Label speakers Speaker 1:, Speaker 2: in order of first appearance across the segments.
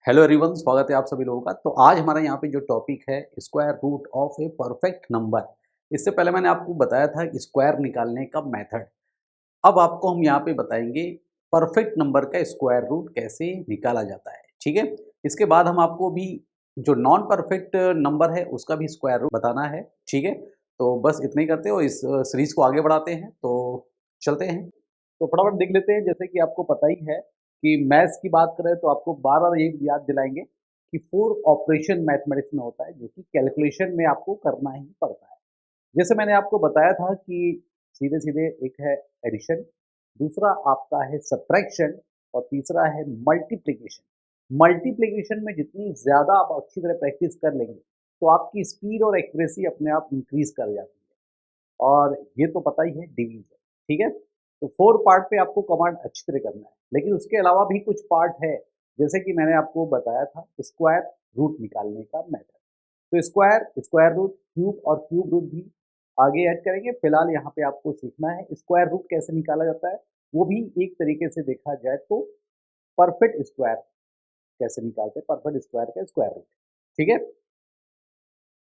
Speaker 1: Hello everyone, स्वागत है आप सभी लोगों का। तो आज हमारा यहाँ पे जो टॉपिक है square root of a perfect number. इससे पहले मैंने आपको बताया था स्क्वायर निकालने का मेथड। अब आपको हम यहाँ पे बताएंगे परफेक्ट नंबर का स्क्वायर रूट कैसे निकाला जाता है। ठीक है, इसके बाद हम आपको भी जो नॉन परफेक्ट नंबर है उसका भी स्क्वायर रूट बताना है। ठीक है, तो बस इतना ही करते हो, इस सीरीज को आगे बढ़ाते हैं। तो चलते हैं, तो फटाफट देख लेते हैं। जैसे कि आपको पता ही है कि मैथ्स की बात करें तो आपको बार बार ये याद दिलाएंगे कि 4 ऑपरेशन मैथमेटिक्स में होता है जो कि कैलकुलेशन में आपको करना ही पड़ता है। जैसे मैंने आपको बताया था कि सीधे सीधे एक है एडिशन, दूसरा आपका है सब्ट्रैक्शन और तीसरा है मल्टीप्लिकेशन। मल्टीप्लिकेशन में जितनी ज़्यादा आप अच्छी तरह प्रैक्टिस कर लेंगे तो आपकी स्पीड और एक्यूरेसी अपने आप इंक्रीज कर जाती है। और ये तो पता ही है डिवीजन। ठीक है, तो 4 पार्ट पे आपको कमांड अच्छी तरह करना है, लेकिन उसके अलावा भी कुछ पार्ट है। जैसे कि मैंने आपको बताया था स्क्वायर रूट निकालने का मेथड। तो स्क्वायर, स्क्वायर रूट, क्यूब और क्यूब रूट भी आगे ऐड करेंगे। फिलहाल यहाँ पे आपको सीखना है स्क्वायर रूट कैसे निकाला जाता है, वो भी एक तरीके से देखा जाए तो परफेक्ट स्क्वायर कैसे निकालते हैं, परफेक्ट स्क्वायर का स्क्वायर रूट। ठीक है,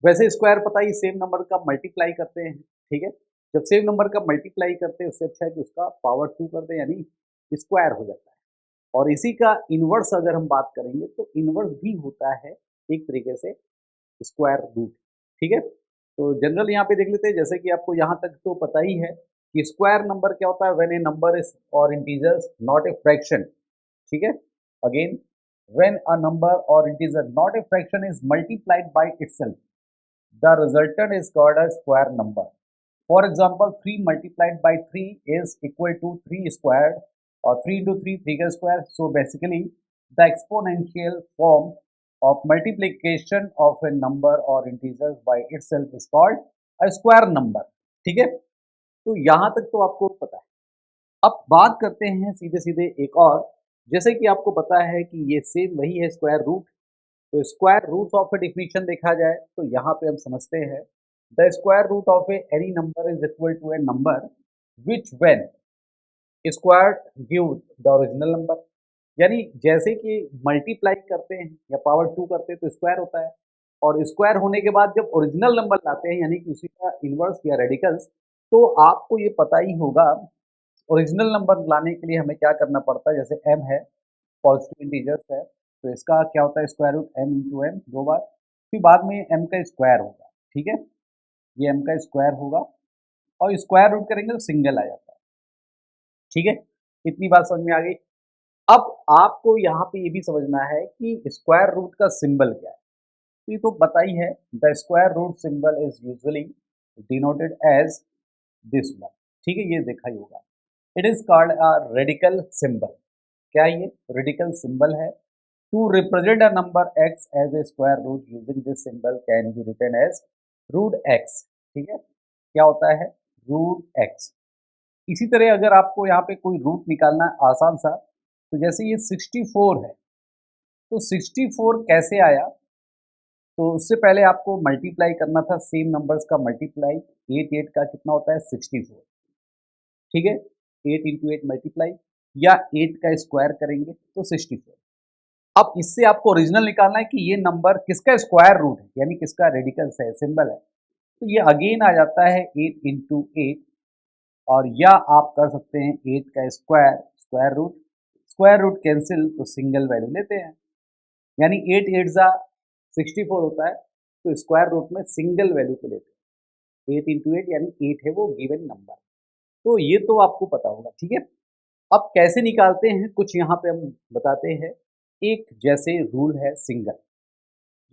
Speaker 1: वैसे स्क्वायर पता ही सेम नंबर का मल्टीप्लाई करते हैं। ठीक है, जब सेम नंबर का मल्टीप्लाई करते हैं उससे अच्छा है कि उसका पावर 2 कर दें, यानी स्क्वायर हो जाता है। और इसी का इन्वर्स अगर हम बात करेंगे तो इन्वर्स भी होता है एक तरीके से स्क्वायर रूट। ठीक है, तो जनरल यहाँ पे देख लेते हैं। जैसे कि आपको यहाँ तक तो पता ही है कि स्क्वायर नंबर क्या होता है, व्हेन ए नंबर इज और इंटीजर्स नॉट ए फ्रैक्शन। ठीक है, अगेन व्हेन अ नंबर और integer not a fraction is multiplied by itself, the resultant is called a square number. For example, 3 multiplied by 3 is equal to 3 squared, or 3 into 3, 3 square. So basically, the exponential form of multiplication of a number or integers by itself is called a square number. ठीक है, तो यहाँ तक तो आपको पता है। अब बात करते हैं सीधे सीधे एक और। जैसे कि आपको पता है कि ये सेम वही है स्क्वायर रूट। तो square root of a definition देखा जाए तो यहाँ पे हम समझते हैं the square root of a any number is equal to a number which when square give the original number. यानी जैसे कि मल्टीप्लाई करते हैं या पावर 2 करते हैं तो स्क्वायर होता है, और स्क्वायर होने के बाद जब ओरिजिनल नंबर लाते हैं यानी कि उसी का इनवर्स या रेडिकल्स, तो आपको ये पता ही होगा ओरिजिनल नंबर लाने के लिए हमें क्या करना पड़ता है। जैसे m है, पॉजिटिव इंटीजर्स है, तो इसका क्या होता है square root m into M 2 बार, फिर बाद में m का स्क्वायर होगा। ठीक है, ये m का स्क्वायर होगा और स्क्वायर रूट करेंगे तो सिंगल आ जाता है। ठीक है, इतनी बात समझ में आ गई। अब आपको यहाँ पे ये भी समझना है कि स्क्वायर रूट का सिंबल क्या है। तो ये तो पता ही है, the square root symbol is usually denoted as this one. ठीक है, ये देखा ही होगा। It is called a radical symbol. क्या ये रेडिकल सिंबल है? To represent a number x as a square root using this symbol can be written as root x। ठीक है, क्या होता है रूट x। इसी तरह अगर आपको यहाँ पे कोई रूट निकालना है आसान सा, तो जैसे ये 64 है, तो 64 कैसे आया? तो उससे पहले आपको मल्टीप्लाई करना था सेम नंबर्स का मल्टीप्लाई। 8 8 का कितना होता है 64। ठीक है, 8 इंटू 8 मल्टीप्लाई, या 8 का स्क्वायर करेंगे तो 64। अब इससे आपको ओरिजिनल निकालना है कि ये नंबर किसका स्क्वायर रूट है, यानी किसका रेडिकल्स है, सिंबल है। तो ये अगेन आ जाता है 8 इंटू 8, और या आप कर सकते हैं 8 का स्क्वायर, स्क्वायर रूट कैंसिल तो सिंगल वैल्यू लेते हैं, यानी 8 8 जा 64 होता है, तो स्क्वायर रूट में सिंगल वैल्यू को लेते हैं। 8 इंटू 8 यानी 8 है वो गिवन नंबर। तो ये तो आपको पता होगा। ठीक है, अब कैसे निकालते हैं कुछ यहाँ पे हम बताते हैं। एक जैसे रूल है सिंगल,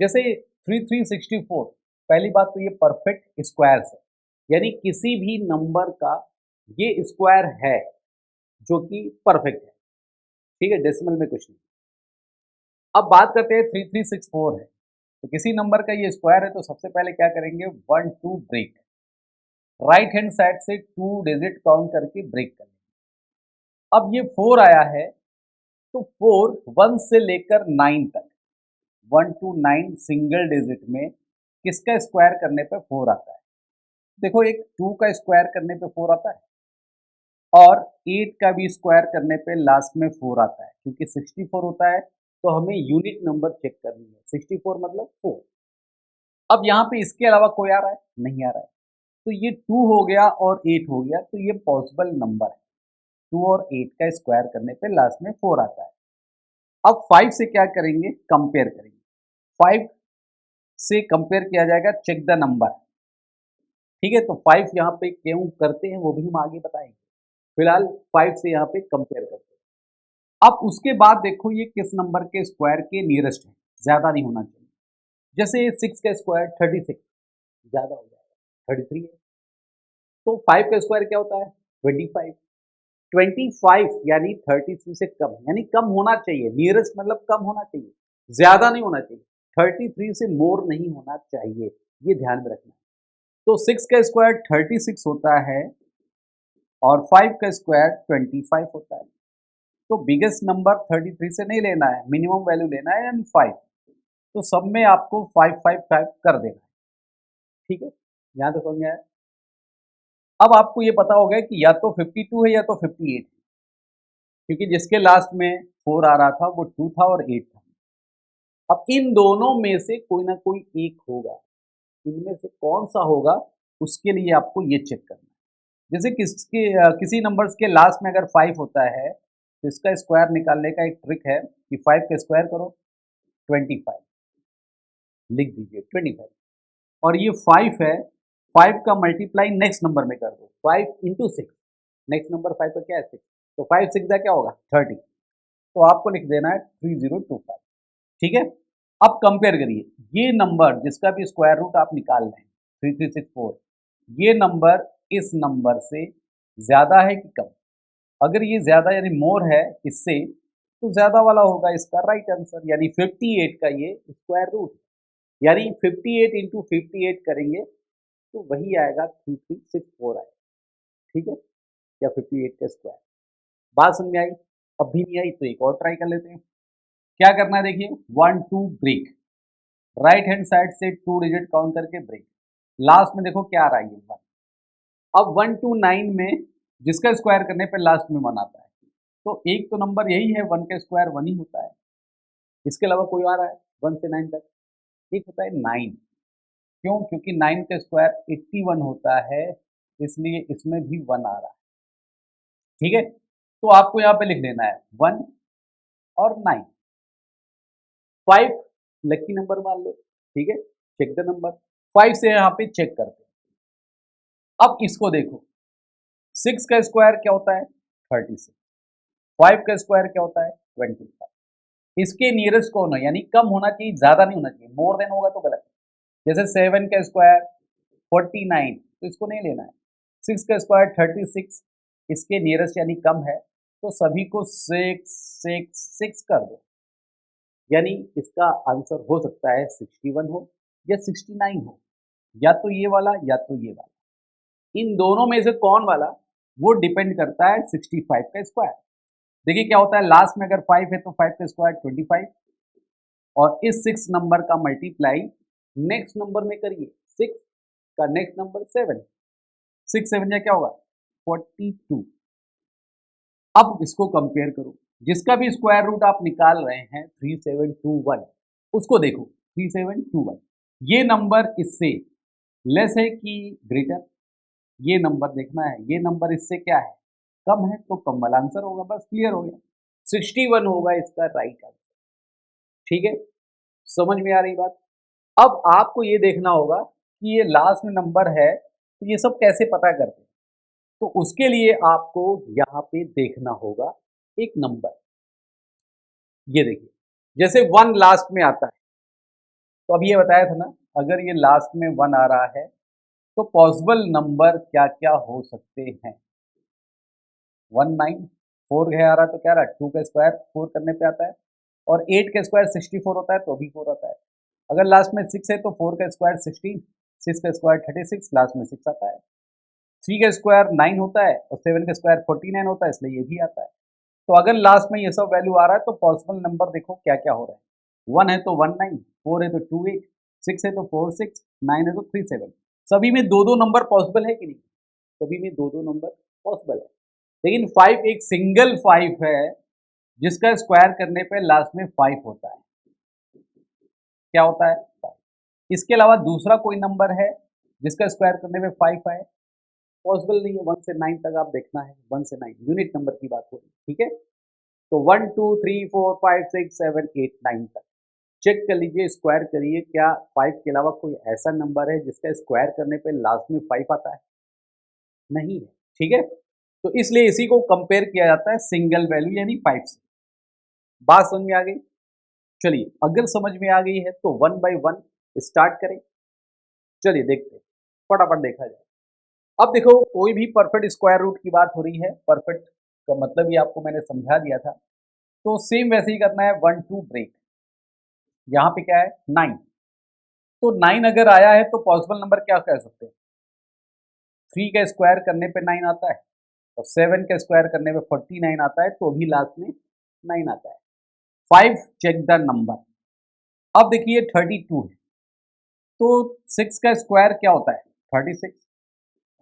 Speaker 1: जैसे 3364। पहली बात तो ये परफेक्ट स्क्वायर्स है, यानी किसी भी नंबर का ये स्क्वायर है जो कि परफेक्ट है। ठीक है, डेसिमल में कुछ नहीं। अब बात करते हैं 3364 है, तो किसी नंबर का ये स्क्वायर है तो सबसे पहले क्या करेंगे 1 2 ब्रेक, राइट हैंड साइड से 2 डिजिट काउंट करके ब्रेक करेंगे। अब ये 4 आया है, तो 4 1 से लेकर 9 तक, 1 to 9 सिंगल डिजिट में किसका स्क्वायर करने पे 4 आता है? देखो, एक 2 का स्क्वायर करने पे 4 आता है, और 8 का भी स्क्वायर करने पे लास्ट में 4 आता है, क्योंकि 64 होता है तो हमें यूनिट नंबर चेक करनी है। 64 मतलब 4। अब यहाँ पे इसके अलावा कोई आ रहा है? नहीं आ रहा है। तो ये 2 हो गया और 8 हो गया, तो ये पॉसिबल नंबर है। 2 और 8 का स्क्वायर करने पे लास्ट में 4 आता है। अब 5 से क्या करेंगे? कंपेयर करेंगे। 5 से कंपेयर किया जाएगा, चेक द नंबर। ठीक है, तो 5 यहाँ पे क्यों करते हैं वो भी हम आगे बताएंगे। फिलहाल 5 से यहाँ पे कंपेयर करते हैं। अब उसके बाद देखो ये किस नंबर के स्क्वायर के नियरेस्ट है, ज्यादा नहीं होना चाहिए। जैसे 6 का स्क्वायर 36, ज्यादा हो जाएगा, 33 है। तो 5 का स्क्वायर क्या होता है? 25। 25 यानी 33 से कम, यानी कम होना चाहिए। नियरेस्ट मतलब कम होना चाहिए, ज्यादा नहीं होना चाहिए। 33 से मोर नहीं होना चाहिए, ये ध्यान में रखना है। तो 6 का स्क्वायर 36 होता है और 5 का स्क्वायर 25 होता है। तो बिगेस्ट नंबर 33 से नहीं लेना है, मिनिमम वैल्यू लेना है, यानी 5। तो सब में आपको 555 कर देना है। ठीक है, यहाँ तक समझ में आया? अब आपको ये पता होगा कि या तो 52 है या तो 58 है, क्योंकि जिसके लास्ट में 4 आ रहा था वो 2 था और 8 था। अब इन दोनों में से कोई ना कोई एक होगा, इनमें से कौन सा होगा उसके लिए आपको ये चेक करना है। जैसे किसी नंबर्स के लास्ट में अगर 5 होता है तो इसका स्क्वायर निकालने का एक ट्रिक है कि 5 का स्क्वायर करो 25, लिख दीजिए 25। और ये 5 है, 5 का मल्टीप्लाई नेक्स्ट नंबर में कर दो, 5 इंटू 6। नेक्स्ट नंबर 5 का क्या है? 6। तो 5 6 क्या होगा? 30। तो आपको लिख देना है 3025। ठीक है, अब कंपेयर करिए ये नंबर जिसका भी स्क्वायर रूट आप निकाल रहे हैं 3364, ये नंबर इस नंबर से ज्यादा है कि कम? अगर ये ज्यादा यानी मोर है इससे, तो ज्यादा वाला होगा इसका राइट आंसर, यानी 58 का ये स्क्वायर रूट। यानी 58 इंटू 58 करेंगे तो वही आएगा 3364 आएगा। ठीक है, या 58 का स्क्वायर। बात समझ में आई? अब भी नहीं आई तो एक और ट्राई कर लेते हैं। क्या करना है देखिए, 1 2 ब्रेक, राइट हैंड साइड से 2 डिजिट काउंट करके ब्रेक। लास्ट में देखो क्या आ रहा है, ये 1। अब 1 to 9 में जिसका स्क्वायर करने पे लास्ट में 1 आता है, तो एक तो नंबर यही है, 1 का स्क्वायर 1 ही होता है। इसके अलावा कोई आ रहा है 1 से 9 तक? एक होता है 9। क्यों? क्योंकि 9 का स्क्वायर 81 होता है, इसलिए इसमें भी 1 आ रहा है। ठीक है, तो आपको यहाँ पे लिख लेना है 1 और 9। 5 लकी नंबर मान लो। ठीक है, चेक द नंबर। 5 से यहाँ पे चेक करते हैं। अब इसको देखो, 6 का स्क्वायर क्या होता है? 36। 5 का स्क्वायर क्या होता है? 25। इसके नियरेस्ट कौन है? यानी कम होना चाहिए, ज्यादा नहीं होना चाहिए। मोर देन होगा तो गलत है। जैसे 7 का स्क्वायर 49, तो इसको नहीं लेना है। 6 का स्क्वायर 36, इसके नियरेस्ट यानी कम है, तो सभी को 6 6 6 कर दो। यानी इसका आंसर हो सकता है 61 हो या 69 हो, या तो ये वाला या तो ये वाला। इन दोनों में से कौन वाला, वो डिपेंड करता है 65 का स्क्वायर। देखिए क्या होता है, लास्ट में अगर 5 है तो 5 का स्क्वायर 25, और इस 6 नंबर का मल्टीप्लाई नेक्स्ट नंबर में करिए। 6 का नेक्स्ट नंबर 7, 6 7 या क्या होगा? 42। अब इसको कंपेयर करो, जिसका भी स्क्वायर रूट आप निकाल रहे हैं 3721, उसको देखो 3721, ये नंबर इससे लेस है कि ग्रेटर? ये नंबर देखना है, ये नंबर इससे क्या है? कम है, तो कम वाला आंसर होगा। बस क्लियर हो गया, 61 होगा इसका राइट आंसर। ठीक है, समझ में आ रही बात? अब आपको ये देखना होगा कि ये लास्ट में नंबर है, तो ये सब कैसे पता करते हैं? तो उसके लिए आपको यहाँ पे देखना होगा एक नंबर। ये देखिए, जैसे 1 लास्ट में आता है, तो अभी ये बताया था ना, अगर ये लास्ट में 1 आ रहा है तो पॉसिबल नंबर क्या क्या हो सकते हैं? 19, 4 है आ रहा है तो क्या रहा है? 2 का स्क्वायर 4 करने पे आता है, और 8 का स्क्वायर 64 होता है तो भी 4 आता है। अगर लास्ट में 6 है तो 4 का स्क्वायर 16, 6 का स्क्वायर 36, लास्ट में 6 आता है। 3 का स्क्वायर 9 होता है और 7 का स्क्वायर 49 होता है, इसलिए ये भी आता है। तो अगर लास्ट में ये सब वैल्यू आ रहा है तो पॉसिबल नंबर देखो क्या क्या हो रहा है। 1 है तो 19, 4 है तो 28, 6 है तो 46, 9 है तो 37। सभी में दो दो नंबर पॉसिबल है कि नहीं? सभी में दो दो नंबर पॉसिबल है, लेकिन 5 एक सिंगल 5 है जिसका स्क्वायर करने पे लास्ट में 5 होता है। क्या होता है? 5। इसके अलावा दूसरा कोई नंबर है जिसका स्क्वायर करने पे 5 आए? पॉसिबल नहीं है। 1 से 9 तक आप देखना है, 1 से 9 यूनिट नंबर की बात हो रही है, ठीक है। तो 1 2 3 4 5 6 7 8 9 तक चेक कर लीजिए, स्क्वायर करिए, क्या 5 के अलावा कोई ऐसा नंबर है जिसका स्क्वायर करने पे लास्ट में 5 आता है? नहीं है, ठीक है। तो इसलिए इसी को कंपेयर किया जाता है सिंगल वैल्यू यानी 5 से। बात समझ में आ गई? चलिए, अगर समझ में आ गई है तो 1 बाय 1 स्टार्ट करें। चलिए देखते हैं, फटाफट देखा जाए। अब देखो, कोई भी परफेक्ट स्क्वायर रूट की बात हो रही है, परफेक्ट का मतलब ये आपको मैंने समझा दिया था। तो सेम वैसे ही करना है, 1 2 ब्रेक। यहाँ पे क्या है? 9। तो 9 अगर आया है तो पॉसिबल नंबर क्या कह सकते हैं? 3 का स्क्वायर करने पे 9 आता है, और 7 का स्क्वायर करने पे 49 आता है, तो अभी लास्ट में 9 आता है। 5 चेक द नंबर। अब देखिए 32 है, तो 6 का स्क्वायर क्या होता है? 36,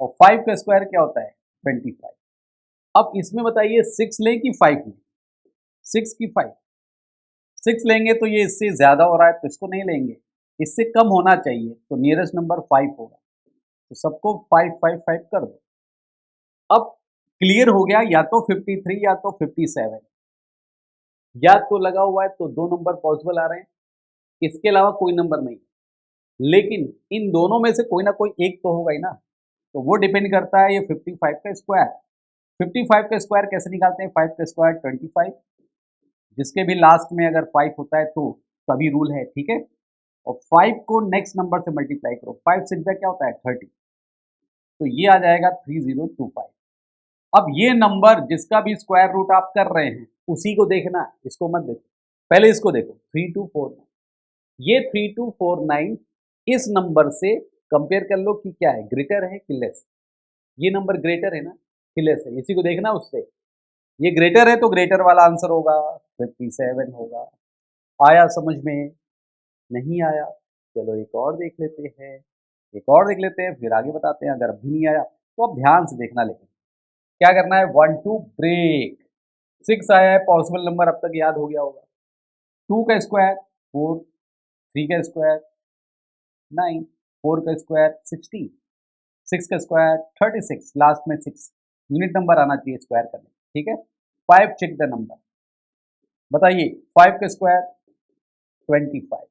Speaker 1: और 5 का स्क्वायर क्या होता है? 25। अब इसमें बताइए 6 लें कि 5 लें? 6 की 5? 6 लेंगे तो ये इससे ज़्यादा हो रहा है, तो इसको नहीं लेंगे। इससे कम होना चाहिए, तो नियरेस्ट नंबर 5 होगा। तो सबको 5 5 5 कर दो। अब क्लियर हो गया, या तो 53 या तो 57। या तो लगा हुआ है तो 2 नंबर पॉसिबल आ रहे हैं, इसके अलावा कोई नंबर नहीं। लेकिन इन दोनों में से कोई ना कोई एक तो होगा ही ना। तो वो डिपेंड करता है ये 55 का स्क्वायर। 55 का स्क्वायर कैसे निकालते हैं? 5 का स्क्वायर 25, जिसके भी लास्ट में अगर 5 होता है तो तभी रूल है, ठीक है। और 5 को नेक्स्ट नंबर से मल्टीप्लाई करो, 5 से क्या होता है? 30। तो ये आ जाएगा 3025। अब ये नंबर जिसका भी स्क्वायर रूट आप कर रहे हैं उसी को देखना, इसको मत देखो। पहले इसको देखो, 3249। ये 3249 इस नंबर से कंपेयर कर लो कि क्या है, ग्रेटर है कि लेस। ये नंबर ग्रेटर है ना कि लेस है, इसी को देखना उससे। ये ग्रेटर है तो ग्रेटर वाला आंसर होगा, 57 होगा। आया समझ में? नहीं आया? चलो एक और देख लेते हैं, एक और देख लेते हैं, फिर आगे बताते हैं। अगर अभी नहीं आया तो अब ध्यान से देखना। लेकिन क्या करना है? 1 2 ब्रेक। 6 आया है, पॉसिबल नंबर अब तक याद हो गया होगा। 2 का स्क्वायर 4, 3 का स्क्वायर 9, 4 का स्क्वायर 16, 6 का स्क्वायर 36, लास्ट में 6 यूनिट नंबर आना चाहिए स्क्वायर करने, ठीक है। 5 चेक द नंबर। बताइए 5 का स्क्वायर 25,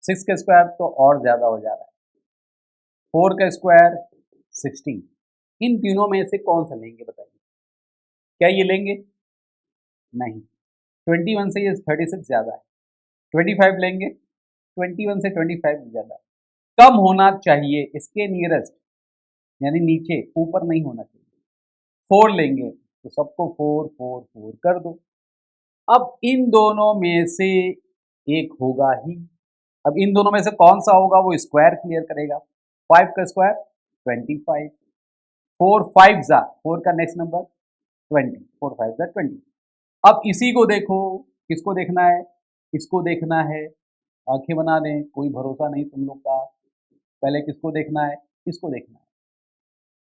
Speaker 1: 6 का स्क्वायर तो और ज्यादा हो जा रहा है, 4 का स्क्वायर 16। इन तीनों में से कौन सा लेंगे बताइए? क्या ये लेंगे? नहीं। 21 से ये 36 ज्यादा है। 25 लेंगे? 21 से 25 ज्यादा कम होना चाहिए, इसके नियरेस्ट यानी नीचे, ऊपर नहीं होना चाहिए। 4 लेंगे तो सबको 4 4 4 कर दो। अब इन दोनों में से एक होगा ही। अब इन दोनों में से कौन सा होगा वो स्क्वायर क्लियर करेगा। 5 का स्क्वायर 25, 4 5 जा 4 का नेक्स्ट नंबर 20, 4 5 जा 20। अब इसी को देखो, किसको देखना है? इसको देखना है। आंखें बना लें, कोई भरोसा नहीं तुम लोग का। पहले किसको देखना है? इसको देखना है।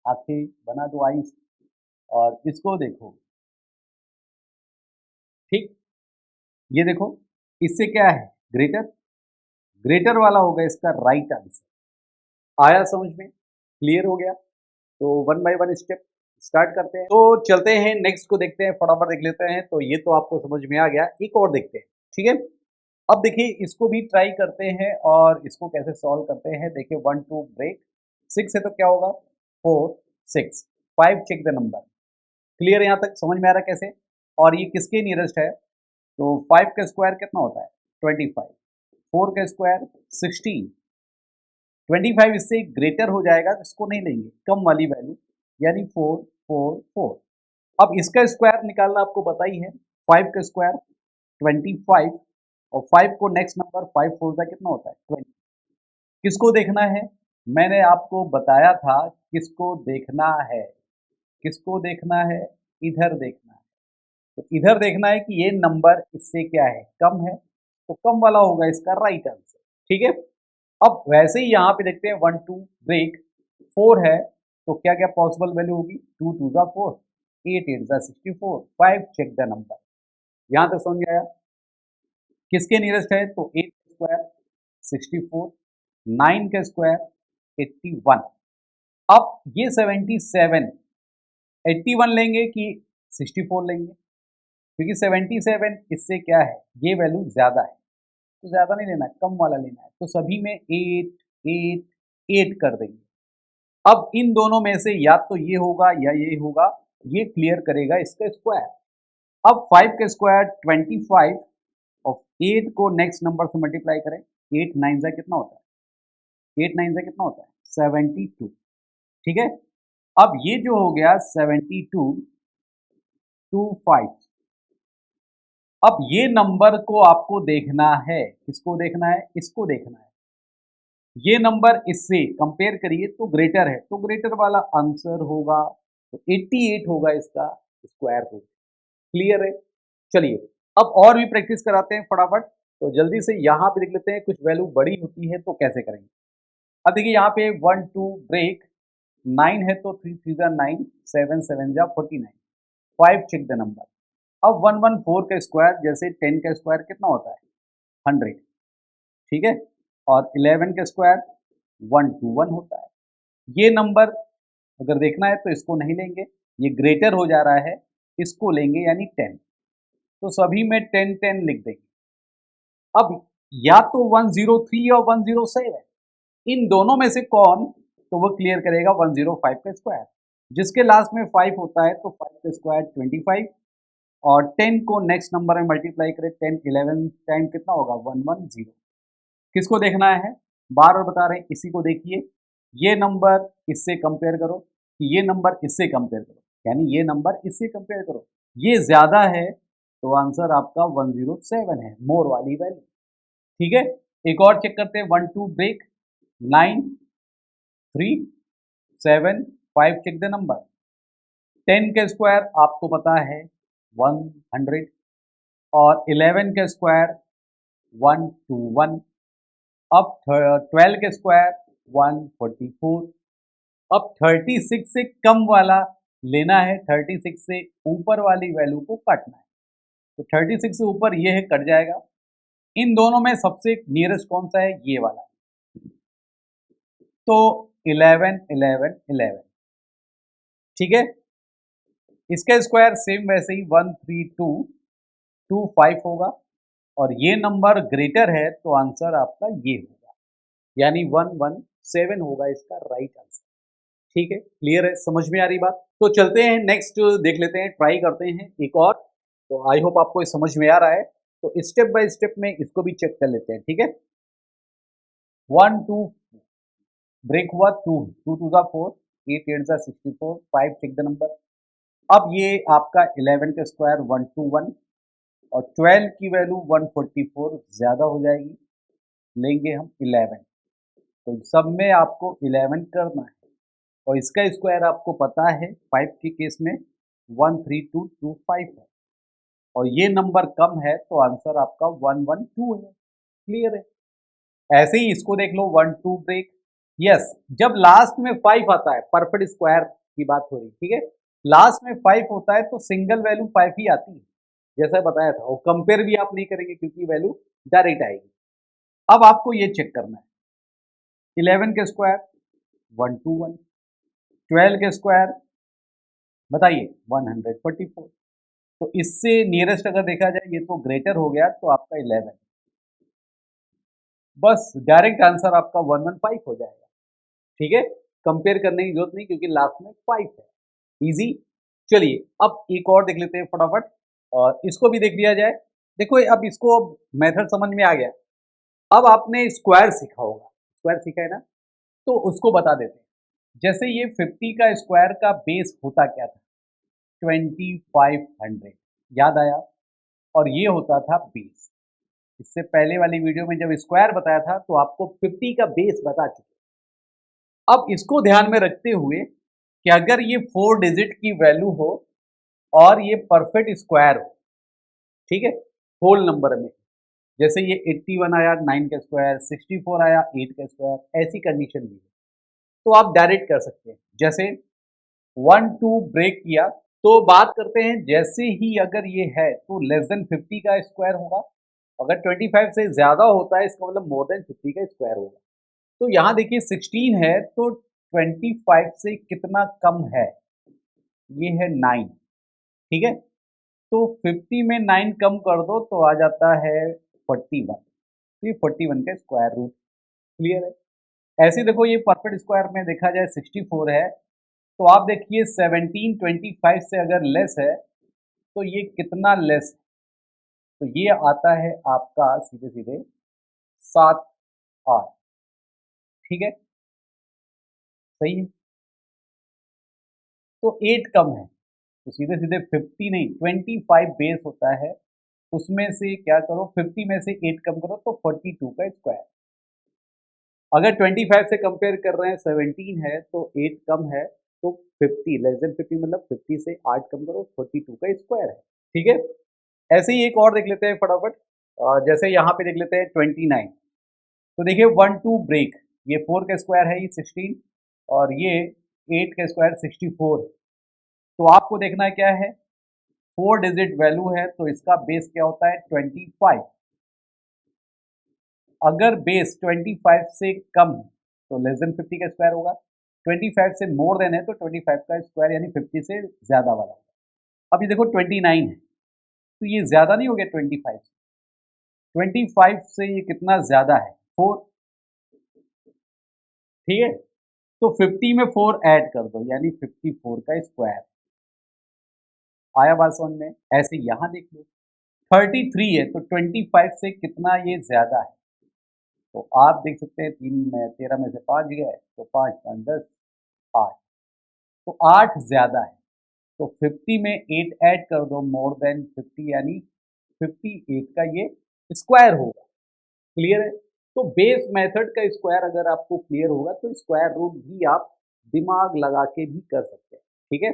Speaker 1: आंखें बना दो, आइस, और इसको देखो, ठीक। ये देखो, इससे क्या है? ग्रेटर। ग्रेटर वाला होगा इसका राइट आंसर। आया समझ में? क्लियर हो गया? तो 1 बाय 1 स्टेप स्टार्ट करते हैं। तो चलते हैं नेक्स्ट को देखते हैं, फटाफट देख लेते हैं। तो ये तो आपको समझ में आ गया, एक और देखते हैं, ठीक है। अब देखिए इसको भी ट्राई करते हैं और इसको कैसे सॉल्व करते हैं। देखिए 1 2 ब्रेक। 6 है तो क्या होगा? 4 6। 5 चेक द नंबर। क्लियर? यहाँ तक समझ में आ रहा है कैसे? और ये किसके नियरेस्ट है? तो 5 का स्क्वायर कितना होता है? 25। 4 का स्क्वायर 16। 25 इससे ग्रेटर हो जाएगा, तो इसको नहीं लेंगे, कम वाली वैल्यू, यानी 4 4 4। अब इसका स्क्वायर निकालना आपको पता ही है। 5 का स्क्वायर 25, और 5 को नेक्स्ट नंबर 5 4 का कितना होता है? 20। किसको देखना है? मैंने आपको बताया था किसको देखना है। किसको देखना है? इधर देखना है। तो इधर देखना है कि ये नंबर इससे क्या है? कम है, तो कम वाला होगा इसका राइट आंसर, ठीक है। अब वैसे ही यहाँ पे देखते हैं 1 2 ब्रेक। 4 है तो क्या क्या पॉसिबल वैल्यू होगी? 2 2 जा 4, 8 8 जा 64, 5 चेक द नंबर। यहां तक समझ में आया? किसके नियरेस्ट है? तो 8 का स्क्वायर 64, 9 का स्क्वायर 81। अब ये 77 81 लेंगे कि 64 लेंगे? क्योंकि 77 इससे क्या है, ये वैल्यू ज्यादा है, तो ज्यादा नहीं लेना है, कम वाला लेना है, तो सभी में 8 8 8 कर देंगे। अब इन दोनों में से या तो ये होगा या ये होगा, ये क्लियर करेगा इसका स्क्वायर। अब 5 का स्क्वायर 25 और 8 को नेक्स्ट नंबर से मल्टीप्लाई करें, 8 9 से कितना होता है? 8 9 से कितना होता है? 72। ठीक है, अब ये जो हो गया 72 25। अब ये नंबर को आपको देखना है, किसको देखना है? इसको देखना है। ये नंबर इससे कंपेयर करिए तो ग्रेटर है, तो ग्रेटर वाला आंसर होगा, तो 88 होगा इसका स्क्वायर रूट। क्लियर है? चलिए अब और भी प्रैक्टिस कराते हैं फटाफट। तो जल्दी से यहाँ पे देख लेते हैं, कुछ वैल्यू बड़ी होती है तो कैसे करेंगे। अब देखिए यहाँ पे 1 2 ब्रेक 9 है तो 3 3 9, 7 7 जा 49, 5 चेक द नंबर। अब 114 का स्क्वायर, जैसे 10 का स्क्वायर कितना होता है? 100। ठीक है, और 11 का स्क्वायर 121 होता है। ये नंबर अगर देखना है तो इसको नहीं लेंगे, ये ग्रेटर हो जा रहा है, इसको लेंगे यानी 10। तो सभी में 10 10 लिख देंगे। अब या तो 103 और 107, इन दोनों में से कौन, तो वो क्लियर करेगा 105 का स्क्वायर। जिसके लास्ट में 5 होता है तो 5 का स्क्वायर 25, और 10 को नेक्स्ट नंबर में मल्टीप्लाई करें, 10 11 टाइम कितना होगा? 110। किसको देखना है? बार बार बता रहे हैं, इसी को देखिए। ये नंबर इससे कंपेयर करो, कि ये नंबर इससे कंपेयर करो, यानी ये नंबर इससे कंपेयर करो, ये ज्यादा है तो आंसर आपका 107 है, मोर वाली वैल्यू। ठीक है, एक और चेक करते हैं। 1 2 ब्रेक 9 3 7 5 चेक द नंबर। 10 का स्क्वायर आपको पता है 100, और 11 का स्क्वायर 121। अब 12 के स्क्वायर 144। अब 36 से कम वाला लेना है, 36 से ऊपर वाली वैल्यू को काटना है। तो 36 से ऊपर ये है, कट जाएगा। इन दोनों में सबसे नियरेस्ट कौन सा है? ये वाला। तो 11 11 11। ठीक है, इसका स्क्वायर सेम वैसे ही 13225 होगा, और ये नंबर ग्रेटर है तो आंसर आपका ये होगा, यानी 117 होगा इसका राइट आंसर। ठीक है, क्लियर है? समझ में आ रही बात? तो चलते हैं नेक्स्ट, देख लेते हैं, ट्राई करते हैं एक और। तो आई होप आपको ये समझ में आ रहा है। तो स्टेप बाय स्टेप में इसको भी चेक कर लेते हैं। ठीक है, 1 2 ब्रेक हुआ, 2 2 टू द 4, 8 8 जा 64, 5 चेक द नंबर। अब ये आपका 11 का स्क्वायर 121, और 12 की वैल्यू 144 ज्यादा हो जाएगी, लेंगे हम 11। तो सब में आपको 11 करना है, और इसका स्क्वायर आपको पता है 5 के केस में 13225 है, और ये नंबर कम है तो आंसर आपका 112 है। क्लियर है? ऐसे ही इसको देख लो, 1 2 ब्रेक। यस, जब लास्ट में 5 आता है, परफेक्ट स्क्वायर की बात हो रही, ठीक है, लास्ट में 5 होता है तो सिंगल वैल्यू 5 ही आती है, जैसा बताया था। और कंपेयर भी आप नहीं करेंगे क्योंकि वैल्यू डायरेक्ट आएगी। अब आपको ये चेक करना है, 11 के स्क्वायर 121, 12 के स्क्वायर बताइए 144। तो इससे नियरेस्ट अगर देखा जाए, ये तो ग्रेटर हो गया, तो आपका 11, बस डायरेक्ट आंसर आपका 115 हो जाएगा। ठीक है, कंपेयर करने की जरूरत नहीं क्योंकि लास्ट में 5 है। इजी। चलिए अब एक और देख लेते हैं फटाफट, और इसको भी देख लिया जाए। देखो अब इसको मेथड समझ में आ गया। अब आपने स्क्वायर सीखा होगा, स्क्वायर सीखा है ना, तो उसको बता देते हैं। जैसे ये 50 का स्क्वायर का बेस होता क्या था? 2500, याद आया? और ये होता था बेस। इससे पहले वाली वीडियो में जब स्क्वायर बताया था तो आपको 50 का बेस बता चुके। अब इसको ध्यान में रखते हुए कि अगर ये 4 डिजिट की वैल्यू हो और ये परफेक्ट स्क्वायर हो, ठीक है, होल नंबर में, जैसे ये 81 आया 9 का स्क्वायर, 64 आया 8 का स्क्वायर, ऐसी कंडीशन भी है, तो आप डायरेक्ट कर सकते हैं। जैसे 1 2 ब्रेक किया तो बात करते हैं, जैसे ही अगर ये है तो लेस देन 50 का स्क्वायर होगा, अगर 25 से ज़्यादा होता है इसका मतलब मोर देन 50 का स्क्वायर होगा। तो यहाँ देखिए 16 है तो 25 से कितना कम है, ये है 9, ठीक है। तो 50 में 9 कम कर दो तो आ जाता है 41, तो ये 41 का स्क्वायर रूट। क्लियर है। ऐसे देखो ये परफेक्ट स्क्वायर में देखा जाए 64 है, तो आप देखिए 17 25 से अगर लेस है तो ये कितना लेस है, तो ये आता है आपका सीधे सीधे 7 8, ठीक है, सही है। तो 8 कम है, तो सीधे सीधे 50 नहीं 25 बेस होता है, उसमें से क्या करो 50 में से 8 कम करो तो 42 का स्क्वायर। अगर 25 से कंपेयर कर रहे हैं 17 है तो 8 कम है, तो 50 लेस देन 50 मतलब 50 से 8 कम करो 42 का स्क्वायर है, ठीक है। ऐसे ही एक और देख लेते हैं फटाफट, जैसे यहाँ पे देख लेते हैं 29, तो देखिए 1 2 ब्रेक, ये 4 का स्क्वायर है ये 16 और ये 8 का स्क्वायर 64, तो आपको देखना क्या है, 4 डिजिट वैल्यू है तो इसका बेस क्या होता है 25। अगर बेस 25 से कम है तो लेस देन 50 का स्क्वायर होगा, 25 से मोर देन है तो 25 का स्क्वायर यानी 50 से ज़्यादा वाला। अब ये देखो 29 है, तो ये ज़्यादा नहीं हो गया 25 से, 25 से ये कितना ज़्यादा है 4, ठीक है। तो 50 में 4 ऐड कर दो यानी 54 का स्क्वायर। आया बात समझ में। ऐसे यहाँ देख लो 33 है तो 25 से कितना ये ज़्यादा है, तो आप देख सकते हैं 3 में 13 में से 5 गए तो 5 5 10 8, तो 8 ज़्यादा है, तो 50 में 8 ऐड कर दो मोर देन 50 यानी 58 का ये स्क्वायर होगा। क्लियर है। तो बेस मेथड का स्क्वायर अगर आपको क्लियर होगा तो स्क्वायर रूट भी आप दिमाग लगा के भी कर सकते हैं, ठीक है।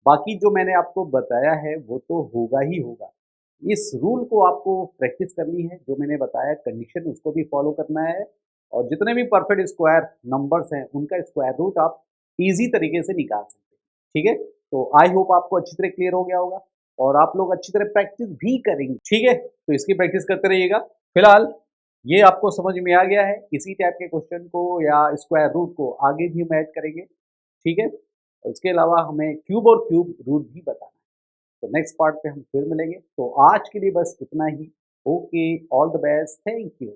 Speaker 1: बाकी जो मैंने आपको बताया है वो तो होगा ही होगा, इस रूल को आपको प्रैक्टिस करनी है, जो मैंने बताया कंडीशन उसको भी फॉलो करना है, और जितने भी परफेक्ट स्क्वायर नंबर्स हैं उनका स्क्वायर रूट आप इजी तरीके से निकाल सकते हैं, ठीक है। तो आई होप आपको अच्छी तरह क्लियर हो गया होगा और आप लोग अच्छी तरह प्रैक्टिस भी करेंगे, ठीक है। तो इसकी प्रैक्टिस करते रहिएगा। फिलहाल ये आपको समझ में आ गया है, इसी टाइप के क्वेश्चन को या स्क्वायर रूट को आगे भी हम ऐड करेंगे, ठीक है। उसके अलावा हमें क्यूब और क्यूब रूट भी बताना है। तो नेक्स्ट पार्ट पे हम फिर मिलेंगे, तो आज के लिए बस इतना ही। Okay, all the best, thank you.